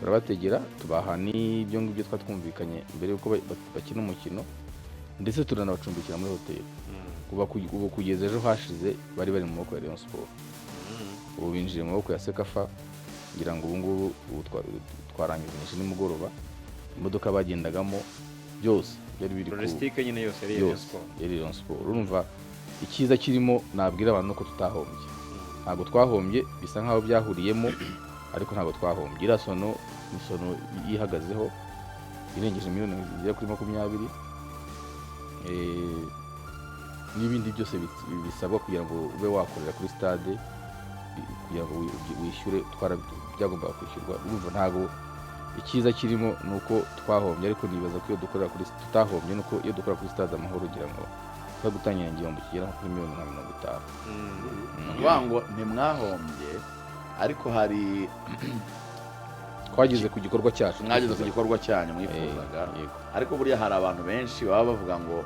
turabategera tubaha n'ibyo ngibyo twatwumvikanye mbere yuko bakina umukino ndetse turanabacumbikira muri hoteli ubu kugeza ejo hashize bari mu maboko ya Rayon Sport ubu binjiye mu maboko ya Sekafa ngira ngo ubu ngubu twarangizanyije nimugoroba imodoka bagendagamo byose byari biri logistique nyine yose yari Rayon Sport urumva ikiza kirimo nabwira abantu ko tutahombye ntabwo twahombye bisa nkaho byahuriyemo ariko ntabwo twahombye irasono isono yihagazeho irengeje miliyoni zigera kuri 20 n'ibindi byose bisabwa kugira ngo ube wakorera kuri stade kugira ngo wishyure byagombaga kwishyurwa urumva ntabwo ikiza kirimo nuko twahombye ariko nibaza ko iyo dukorera kuri tutahombye nuko iyo dukorera kuri stade Amahoro kugira ngo gutangira igihombo kigera kuri miliyoni 50 kuvuga ngo ntimwahombye ariko hari twageze ku gikorwa cyacu mwageze ku gikorwa cyanyu mwifuzaga ariko buriya hari abantu benshi baba bavuga ngo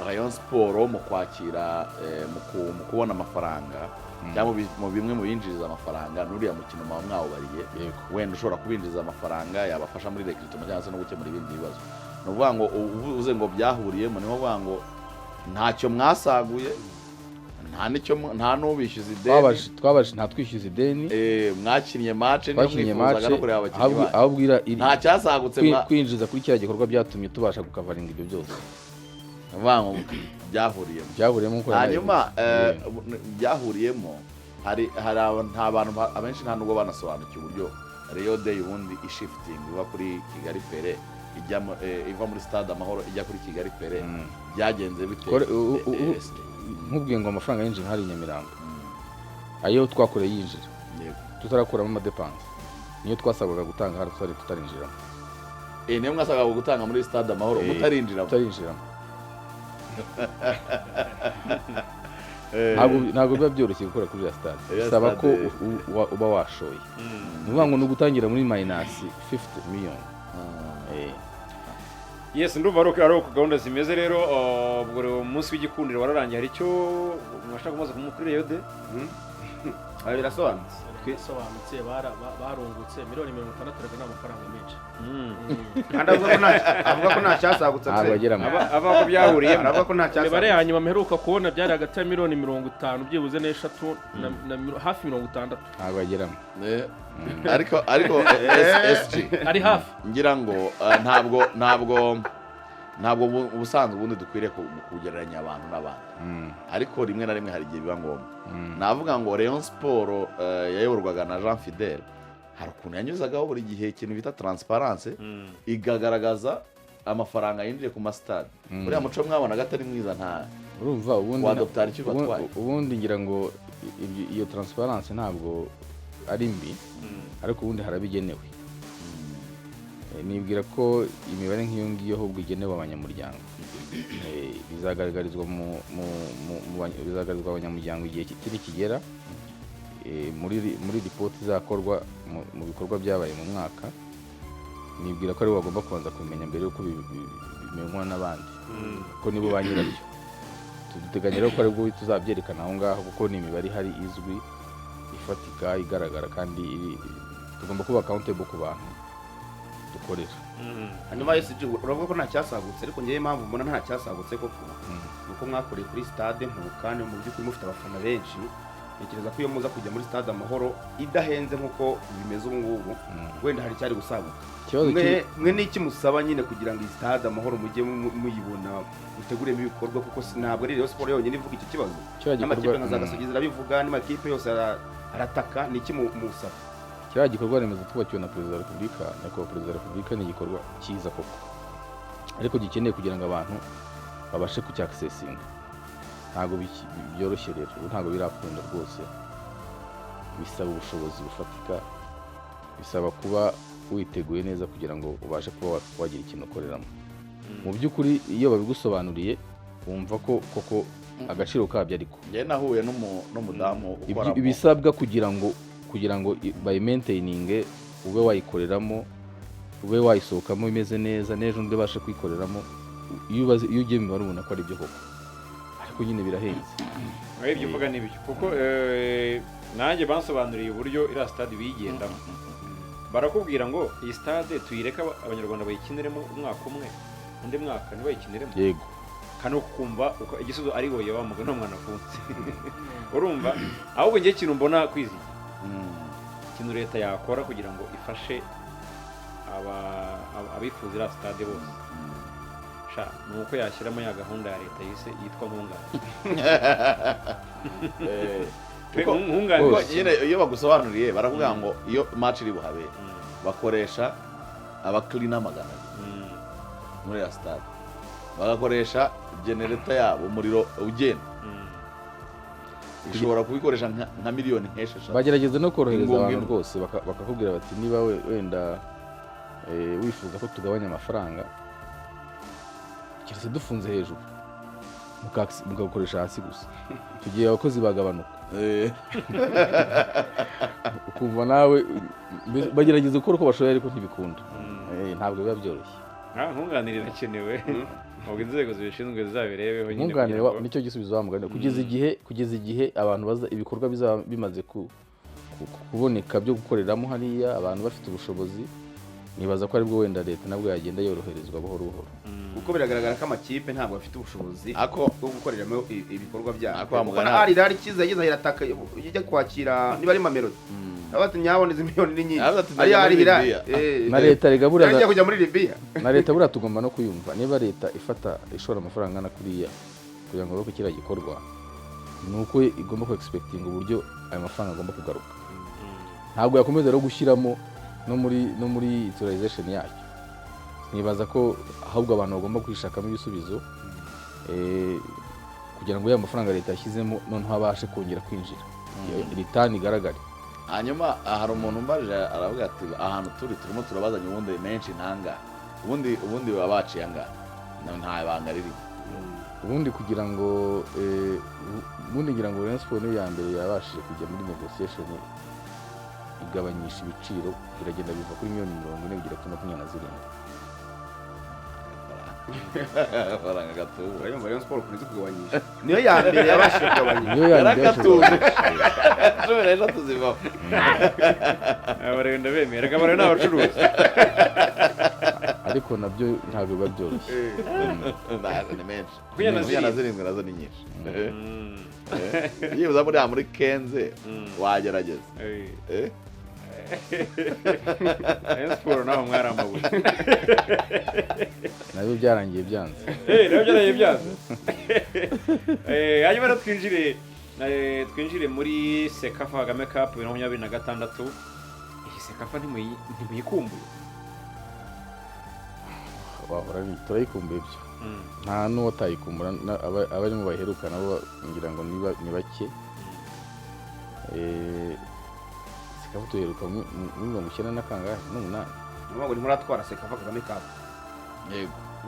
Rayon Sport mu kwakira mu kubona amafaranga cyangwa mu bimwe mu binjiriza amafaranga n'uriya mukino mwawubariye wenda ushobora kubinjiriza amafaranga yabafasha muri recruitment cyangwa se no gukemura ibindi bibazo no kuvuga ngo uvuze ngo byahuriyemo niho kuvuga ngo ntacyo mwasaguye nta n'ubishyuza ideni twabaje nta twishyuza ideni mwakinnye match niyo mwifuzaga no kureba abakinnyi ahubwira nta cyasagutse kwinjiza kuri kiriya gikorwa byatumye tubasha gukavaringa ibyo byose byahuriyemo hanyuma byahuriyemo hari nta bantu abenshi nta nubwo banasobanukiwe uburyo Rio Day ubundi ishifting iva kuri Kigali Pere iva muri stade Amahoro ijya kuri Kigali Pere byagenze bite nkubwiye ngo amafaranga yinjira hari Nyamirambo ayo twakoreye yinjira tutarakuramo amadepanse niyo twasabaga gutanga hari tutarinjiramo niyo mwasabaga gutanga muri stade Amahoro mutarinjiramo ntabwo biba byoroshye gukora kuri stade bisaba ko uba washoye nuvuga ngo no gutangira muri minus 50 million yes ndumva ari gahunda zimeze rero ubwo umunsi w'igikundiro wararangiye hari icyo mwashaka kumaza kumukuri Rio Day birasobanutse bisobanutse barungutse miliyoni 60 n'amafaranga menshi kandi avuga ko nta cyasagutse avuga ko byahuriye avuga ko nta cyasagutse bare hanyuma mperuka kubona byari hagati ya miliyoni 50 byibuze n'eshatu na hafi 60 ntabwo ageramo ariko SG ari hafi ngira ngo ntabwo ubusanzwe ubundi dukwiriye kugereranya abantu n'abandi ariko rimwe na rimwe hari igihe biba ngombwa navuga ngo Rayon Sport yayoborwaga na Jean Fidel hari ukuntu yanyuzagaho buri gihe ikintu bita transparence igagaragaza amafaranga yinjiye ku mastade buriya muco mwabonaga atari mwiza nta urumva ubundi ngira ngo iyo transparence ntabwo ari mbi ariko ubundi harabigenewe nibwira ko imibare nk'iyo ngiyo ahubwo igenewe abanyamuryango bizagaragarizwa abanyamuryango igihe kigera muri ripoti izakorwa mu bikorwa byabaye mu mwaka nibwira ko aribo bagomba kubanza kumenya mbere yuko bimenywa n'abandi kuko nibo ba nyirabyo duteganya rero ko aribwo tuzabyerekana aho ngaho kuko ni imibare ihari izwi ifatika igaragara kandi tugomba kuba accountable ku bantu dukorera hanyuma SG uravuga ko nta cyasagutse ariko ngiye impamvu mbona nta cyasagutse koko nuko mwakoreye kuri stade kandi mu by'ukuri mufite abafana benshi ntekereza ko iyo muza kujya muri stade Amahoro idahenze nkuko bimeze ubu ngubu wenda hari cyari gusaguka mwe n'iki musaba nyine kugira ngo iyi stade Amahoro mujye muyibona muteguremo ibikorwa kuko ntabwo ari Rayon Sport yonyine ivuga iki kibazo n'amakipe nka za Gasogi zirabivuga n'amakipe yose arataka n'iki musaba kiriya gikorwa remezo twubakiwe na Perezida wa Repubulika nyakubahwa Perezida wa Repubulika ni igikorwa cyiza koko ariko gikeneye kugira ngo abantu babashe kucyakisesinga ntabwo byoroshye rero ntabwo birakunda rwose bisaba ubushobozi bufatika bisaba kuba witeguye neza kugira ngo ubashe kuba wagira ikintu ukoreramo mu by'ukuri iyo babigusobanuriye wumva ko koko agaciro kabyo ariko njye nahuye n'umudamu ukoramo ibisabwa kugira ngo bayimaintayininge ube wayikoreramo ube wayisohokamo imeze neza n'ejo undi ubashe kuyikoreramo iyo ugiye imibare ubona ko ari byo koko ariko nyine birahenze ibyo uvuga n'ibyo kuko nanjye bansobanuriye uburyo iriya stade biyigendamo barakubwira ngo iyi stade tuyireka abanyarwanda bayikiniremo umwaka umwe undi mwaka ntibayikiniremo yego kandi ukumva igisubizo ari wowe wa mugana mwana akunze urumva ahubwo ngiye ikintu mbona kwizigira ikintu leta yakora kugira ngo ifashe abifuza iriya stade bose ni uko yashyiramo ya gahunda ya leta yitwa nkungane. Iyo bagusobanuriye baravuga ngo iyo match iri buhabere bakoresha abakilina magana muri ya stade, bagakoresha generator yabo umuriro ugenda ishobora kubikoresha nka miliyoni nk'esheshatu. bagerageza no korohereza abantu rwose bakakubwira bati niba wenda wifuza ko tugabanya amafaranga keretse dufunze hejuru mugakoresha hasi gusa tugiye abakozi bagabanuka ukumva nawe bagerageza gukora uko bashoboye ariko ntibikunda ntabwo biba byoroshye. nkunganire irakenewe ubwo inzego zibishinzwe zabirebeho nyine nkunganire nicyo gisubizo bamuganira kugeza igihe abantu ibikorwa bizaba bimaze kuboneka byo gukoreramo hariya abantu bafite ubushobozi. nibaza ko aribwo wenda leta nabwo yagenda yoroherezwa buhoro buhoro kuko biragaragara ko amakipe ntabwo afite ubushobozi bwo gukoreramo ibikorwa byabo. kuko ari kiza yagize ahirataka ijya kwakira niba ari Mamelodi abati nyaboneza miliyoni ni nyinshi ari na leta rigabura ajya kujya muri Libya na leta bura tugomba no kuyumva niba leta ishora amafaranga na kuriya kugira ngo kiriya gikorwa nuko igomba ku expecting uburyo ayo mafaranga agomba kugaruka. ntabwo yakomeza rero gushyiramo no muri utilization yacyo. nibaza ko ahubwo abantu bagomba kwishakamo ibisubizo kugira ngo ya mafaranga leta yashyizemo noneho abashe kongera kwinjira ritani igaragare. hanyuma hari umuntu umbarije aravuga ati ahantu turimo turabazanya ubundi menshi ntanga ubundi baba baciye angahe nta banga riri ubundi kugira ngo ngira ngo Rayon Sports ya mbere yabashije kujya muri negotiation igabanyisha ibiciro biragenda biva kuri miliyoni 40 bigera kuri 27. faranga gatuwe urayumva Rayon Sports kunze kugabanyisha niyo ya mbere yabashije kugabanyisha niyo yarakatuwe rero tuziva abarenda bemera kabare n'abacuruzi ariko nabyo ntabwo biba byoroshye ni menshi kuyana zirindwi nazo ni nyinshi iyo uza muri kenze wagerageza Sport naho mwaramabuye nabyo byarangiye byanze hanyuma rero twinjire muri Sekafa Kagame Cup 2026. iyi Sekafa ntimuyikumbuye bahora turayikumbuye byo nta n'uwo atayikumbura abarimo baheruka nabo ngira ngo ni bake. Sekafa tuheruka muri 1998 ntabwo ntimuratwara Sekafa Kagame Cup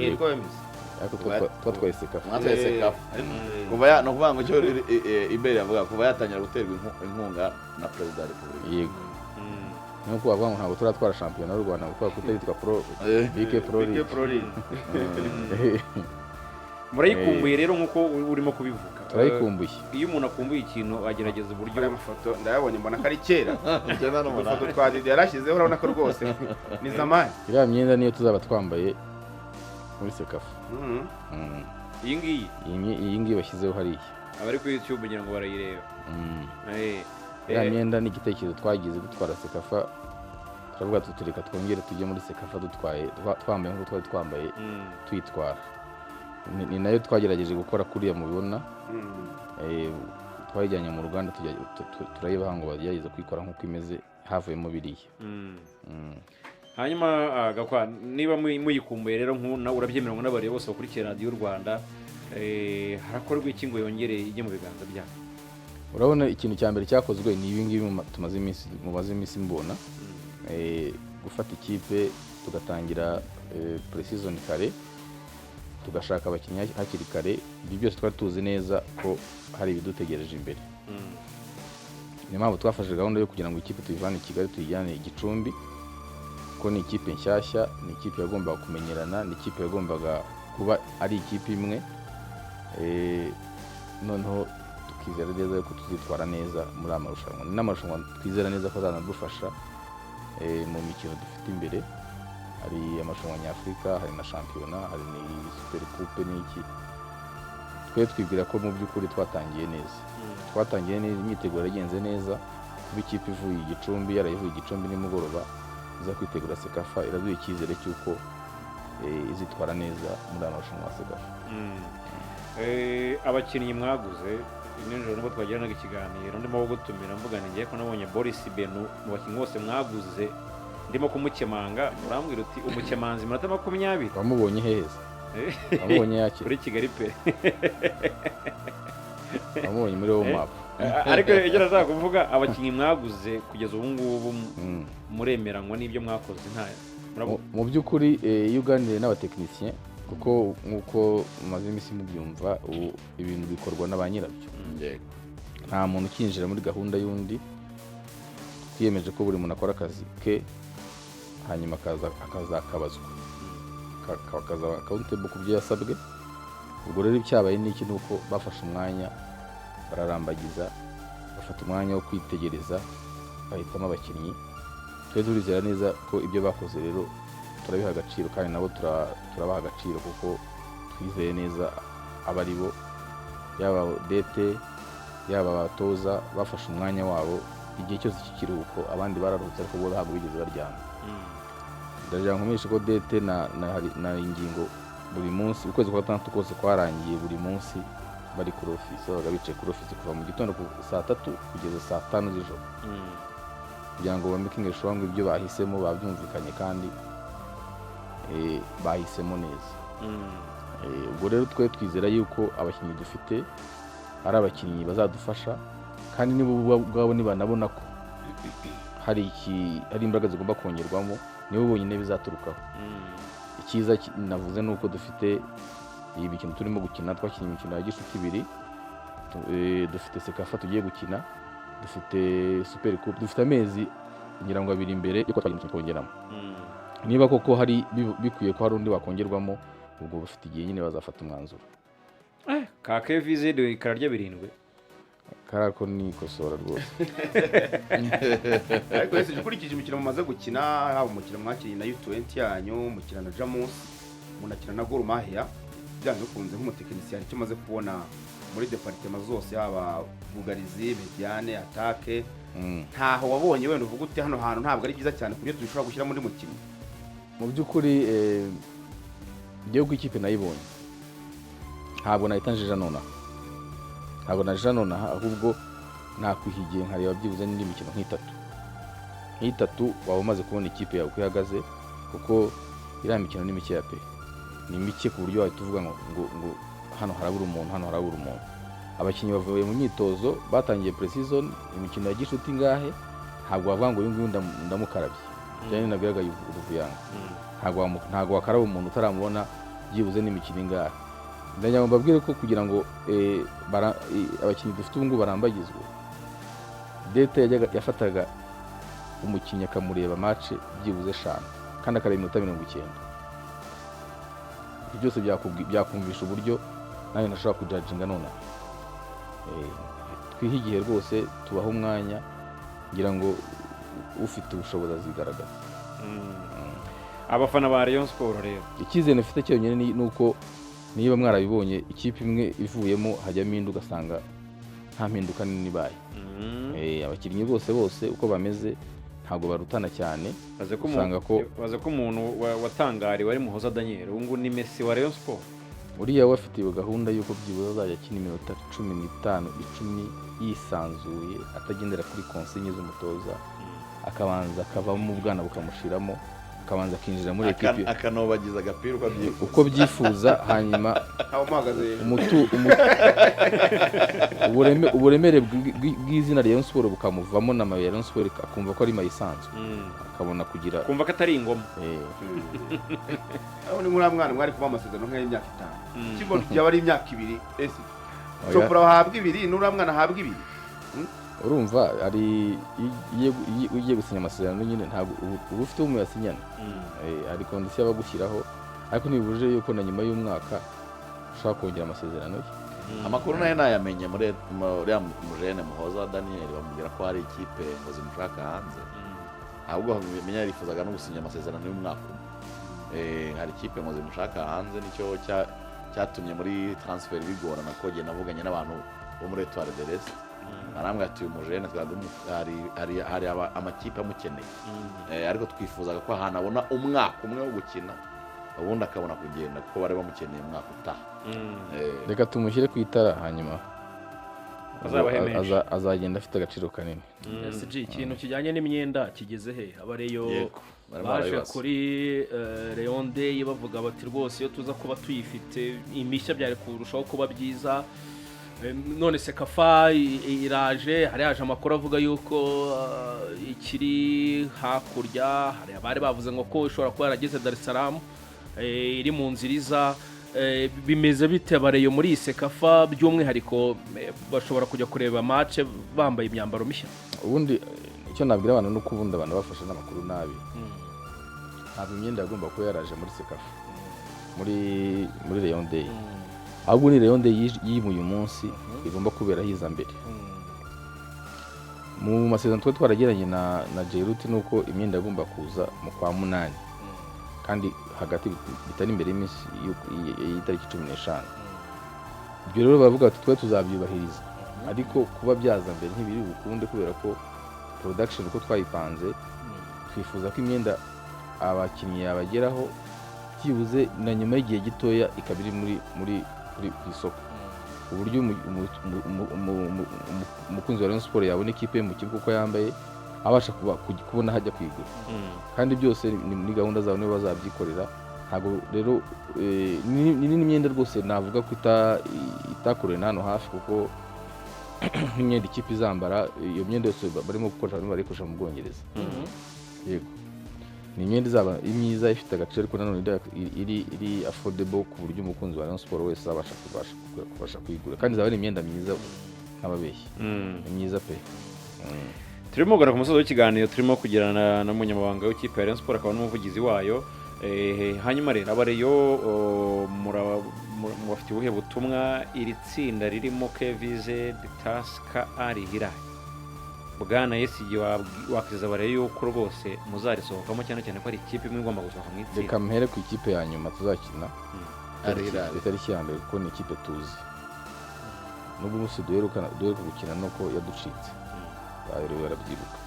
yego yemeze ariko twatwaye Sekafa mwatwaye Sekafa kuva no kuvuga ngo cyo imbere yavuga kuva yatangira guterwa inkunga na Perezida wa Repubulika. yego nuko bavuga ngo ntabwo turatwara shampiyona y'u Rwanda kuko kutaritwa BK Pro League. murayikumbuye rero nkuko urimo kubivuga turayikumbuye. iyo umuntu akumbuye ikintu agerageza uburyo amafoto ndayabonye mbona ko ari kera amafoto twadidi yarashyizeho urabona ko rwose ni zamani iriya myenda niyo tuzaba twambaye muri Sekafa. iyi ngiyi bashyizeho hariya abari kuri YouTube kugira ngo barayireba. iriya myenda ni igitekerezo twagize dutwara Sekafa turavuga tutureka twongere tujye muri Sekafa twambaye nk'uko twari twambaye tuyitwara. ni nayo twagerageje gukora kuriya mubibona twayijyanye mu ruganda turayibaha ngo bagerageze kuyikora nk'uko imeze havuyemo biriya. hanyuma gakwa niba muyikumbuye rero nawe urabyemera ngo n'abari bose bakurikira Radio Rwanda harakorwa iki ngo yongere ijye mu biganza byabo? urabona ikintu cya mbere cyakozwe ni ibi ngibi tumaze iminsi mbona gufata ikipe tugatangira pre-season kare tugashaka abakinnyi hakiri kare. ibyo byose twari tuzi neza ko hari ibidutegereje imbere. niyo mpamvu twafashe gahunda yo kugira ngo ikipe tuyivane i Kigali tuyijyane Gicumbi ko ni ikipe nshyashya, ni ikipe yagombaga kumenyerana, ni ikipe yagombaga kuba ari ikipe imwe noneho tukizera neza ko tuzitwara neza muri amarushanwa. ni n'amarushanwa twizera neza ko azanadufasha mu mikino dufite imbere hari amarushanwa nyafurika, hari na shampiyona, hari ni super coupe n'iki. Twe twibwira ko mu by'ukuri twatangiye neza, imyiteguro yagenze neza, kuba ikipe ivuye Igicumbi yarayivuye Igicumbi nimugoroba iza kwitegura Sekafa, iraduha icyizere cy'uko izitwara neza muri aya marushanwa ya Sekafa. Abakinnyi mwaguze nijoro nubwo twagiranaga ikiganiro ndimo gutumira mvuga ngiye ko nabonye Boris Benu mu bakinnyi bose mwaguze ndimo kumukemanga, urambwira uti umukemanzi minota 20. Wamubonye heza? Wamubonye yaki kuri Kigali pe? Wamubonye muri wo map? Ariko icyo nashaka kuvuga abakinnyi mwaguze kugeza ubu ngubu muremeranywa n'ibyo mwakoze ntayo? Mu by'ukuri iyo uganiriye n'abatekinisiye, kuko nk'uko mumaze iminsi mubyumva ubu ibintu bikorwa na ba nyirabyo, nta muntu ukinjira muri gahunda y'undi. Twiyemeje ko buri muntu akora akazi ke hanyuma akazakabazwa, akaza accountable ku byo yasabwe. Ubwo rero icyabaye n'iki nuko bafashe umwanya bararambagiza, bafata umwanya wo kwitegereza, bahitamo abakinnyi. Twe turizera neza ko ibyo bakoze rero turabiha agaciro, kandi nabo turabaha agaciro kuko twizeye neza abari bo, yaba dete yaba abatoza bafashe umwanya wabo igihe cyose cy'ikiruhuko. Abandi bararuhutse ariko bo ntabwo bigeze baryama. Ndagira nkomeje ko dete na ingingo buri munsi, ukwezi kwa gatandatu kose kwarangiye, buri munsi bari kuri office, babaga bicaye kuri office kuva mu gitondo saa 3 kugeza saa 5 z'ijoro, kugira ngo bamakinge sure ngo ibyo bahisemo babyumvikanye kandi bahisemo neza. Ubwo rero twe twizera yuko abakinnyi dufite ari abakinnyi bazadufasha, kandi nibo ubwabo nibanabona ko hari imbaraga zigomba kongerwamo, nibo bonyine bizaturukaho. Icyiza navuze nuko dufite iyi mikino turimo gukina, twakinnye imikino ya gishuti 2, dufite Sekafa tugiye gukina, dufite super coupe, dufite amezi ngira ngo 2 imbere yo twagiye imikino kongeramo. Niba koko hari bikwiye ko hari undi wakongerwamo, ubwo bafite igihe nyine bazafata umwanzuro. Ka KVZ kararya 7 karako ni kosora rwose. Ariko ese ukurikije imikino mumaze gukina, haba umukino mwakiriye na U20 yanyu, umukino na Jamus, munakina na Gor Mahia, byanze kunze nk'umutekinisiye cyo maze kubona muri departement zose, haba bugarizi, mediane, attaque, ntaho wabonye wenda uvuga uti hano hantu ntabwo ari byiza cyane kubyo dushobora gushyira muri mukino. Mu by'ukuri byo kw'ikipe nayibonye ntabwo nayitanjije nonaha, ahubwo nakwihigiye nkareba byibuze n'indi mikino nk'itatu waba umaze kubona ikipe yawe uko ihagaze, kuko iriya mikino ni mike pe, ni mike ku buryo wahita uvuga ngo hano harabura umuntu. Abakinnyi bavuye mu myitozo batangiye pre-season, imikino ya gishuti ngahe, ntabwo wavuga ngo uyu nguyu ndamukarabye cyane nabwiraga Ruvuyanga, ntabwo wakaraba umuntu utaramubona byibuze n'imikino ingahe. Ndanyama mbabwire ko kugira ngo abakinnyi dufite ubu ngubu barambagizwe, dete yafataga umukinnyi akamureba match byibuze 5 kandi akareba iminota 90. Ibyo byose byakumvisha uburyo nawe nashobora kujudginga none. Twihigiye rwose, tubaho umwanya, ngira ngo ufite ubushobozi azigaragaza. Abafana ba Rayon Sport rero icyizere nafite cyonyine ni uko niba mwarabibonye ikipe imwe ivuyemo hajyamo indi ugasanga nta mpinduka nini baye. Abakinnyi bose uko bameze ntabwo barutana cyane. baze ko umuntu watangariwe ari Muhoza Daniel, ubu ngubu ni Messi wa Rayon Sport. Uriya wafite gahunda y'uko byibuze azajya akina iminota 15 10 yisanzuye, atagendera kuri konsigne z'umutoza, akabanza akavamo mu bwana bukamushiramo, akabanza akinjira muri equipe, akanobagiza agapira uko byifuza, hanyuma uburemere bw'izina Rayon Sport bukamuvamo, na Rayon Sport akumva ko ari mayisanzwe, akabona kugira kumva ko atari ingoma. Aho ni muri mwana mwari kuba amasezerano nk'imyaka 5, kigo cyaba ari imyaka 2, ese Chopra wahabwa 2 n'ura mwana ahabwa 2. Urumva ari ugiye gusinya amasezerano nyine ntabwo ubu ufite umu yasinyana, ari kondisiyo abagushyiraho, ariko nibuje yuko na nyuma y'umwaka ushaka kongera amasezerano ye. Amakuru nayo nayamenye muri Mujene Muhoza Daniel, bamubwira ko hari ikipe ngo zimushaka hanze, ahubwo menya yarifuzaga no gusinya amasezerano y'umwaka umwe. Hari ikipe ngo zimushaka hanze nicyo cyatumye muri transfer bigorana ko jye navuganye n'abantu bo muri Etoile de l'Est barambwira ati uyu mujene hari amakipe amukeneye, ariko twifuzaga ko ahantu abona umwaka umwe wo gukina ubundi akabona kugenda kuko bari bamukeneye umwaka utaha. reka tumushyire ku itara hanyuma azabahemesha azagenda afite agaciro kanini. SG ikintu kijyanye n'imyenda kigeze he? Abareyo baje kuri Leon Day bavuga bati rwose iyo tuza kuba tuyifite imishya byari kurushaho kuba byiza. None Sekafa iraje, hari haje amakuru avuga yuko ikiri hakurya, hari abari bavuze ngo ko ishobora kuba yarageze Dar es Salaam, iri mu nzira iza. Bimeze bite Abareyo muri iyi Sekafa by'umwihariko bashobora kujya kureba match bambaye imyambaro mishya? Ubundi icyo nabwira abantu nuko ubundi abantu bafashe n'amakuru nabi. Ntabwo imyenda yagomba kuba yaraje muri Sekafa muri Leon Day, ahubwo ni Leon Day yimuye umunsi igomba kubera hiza mbere. Mu masezerano twaragiranye na Jeruti nuko imyenda yagomba kuza mu kwa munani, kandi hagati bitari imbere y'iminsi y'itariki 15. Ibyo rero bavuga ati twe tuzabyubahiriza, ariko kuba byaza mbere ntibiri bukunde kubera ko production uko twayipanze twifuza ko imyenda abakinnyi yabageraho byibuze na nyuma y'igihe gitoya ikabiri muri ku isoko, uburyo umukunzi wa Rayon Sport yabona ikipe mu kibuga uko yambaye abasha kubona hajya kwigura. Kandi byose ni muri gahunda zabo nibo bazabyikorera. Ntabwo rero n'imyenda rwose navuga ko itakorewe hano hafi, kuko nk'imyenda ikipe izambara iyo myenda yose barimo gukoresha barikoresha mu Bwongereza. Yego, ni imyenda izaba imyiza ifite agaciro, ariko nanone iri affordable ku buryo umukunzi wa Rayon Sport wese abasha kwigura, kandi izaba ari imyenda myiza nk'ababeshyi. Ni myiza pe. Turimo kugana ku musozo w'ikiganiro, turimo kugirana n'umunyamabanga w'ikipe ya Rayon Sport akaba n'umuvugizi wayo. Hanyuma rero Abareyo mubafite ubuhe butumwa iri tsinda ririmo Kevize Taska Ari Hilal Bwana Yesigi wakiza Abareyo yuko rwose muzarisohokamo, cyane cyane ko ari ikipe imwe igomba gusohoka mu itsinda? Reka mpere ku ikipe ya nyuma tuzakina Ari Hilal itariki ya mbere, kuko ni ikipe tuzi n'ubwo umunsi duheruka gukina nuko yaducitse rero barabyiruka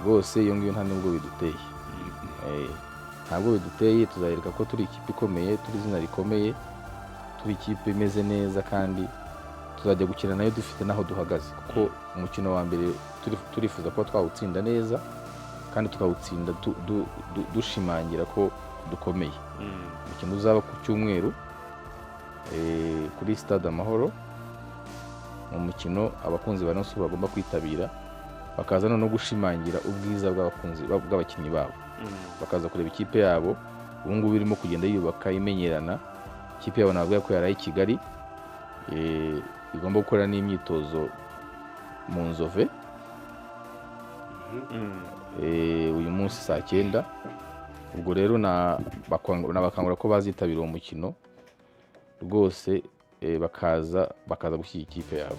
rwose. Iyo ngiyo nta nubwo biduteye, ntabwo biduteye. Tuzahirika ko turi ikipe ikomeye, turi izina rikomeye, turi ikipe imeze neza, kandi tuzajya gukina nayo dufite naho duhagaze, kuko umukino wa mbere turifuza kuba twawutsinda neza, kandi tukawutsinda dushimangira ko dukomeye. Umukino uzaba ku cyumweru kuri Stade Amahoro. Mu mukino abakunzi ba Rayon Sport bagomba kwitabira, bakaza no gushimangira ubwiza bw'abakinnyi babo, bakaza kureba ikipe yabo ubu ngubu irimo kugenda yubaka imenyerana. Ikipe yabo nabwo ko yaraye i Kigali, igomba gukora n'imyitozo mu Nzove uyu munsi saa 9. Ubwo rero nabakangura ko bazitabira uwo mukino rwose, bakaza gushyira ikipe yabo.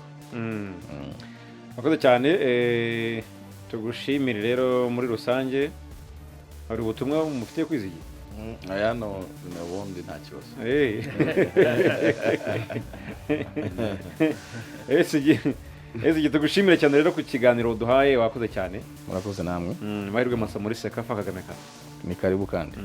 Murakoze cyane, tugushimire rero muri rusange. Hari ubutumwa mufite kwizigira? Aya n'ubundi nta kibazo. Ese tugushimire cyane rero ku kiganiro duhaye, wakoze cyane. Murakoze namwe. Mahirwe masa muri Sekafa Kagame Cup. Ni karibu kandi.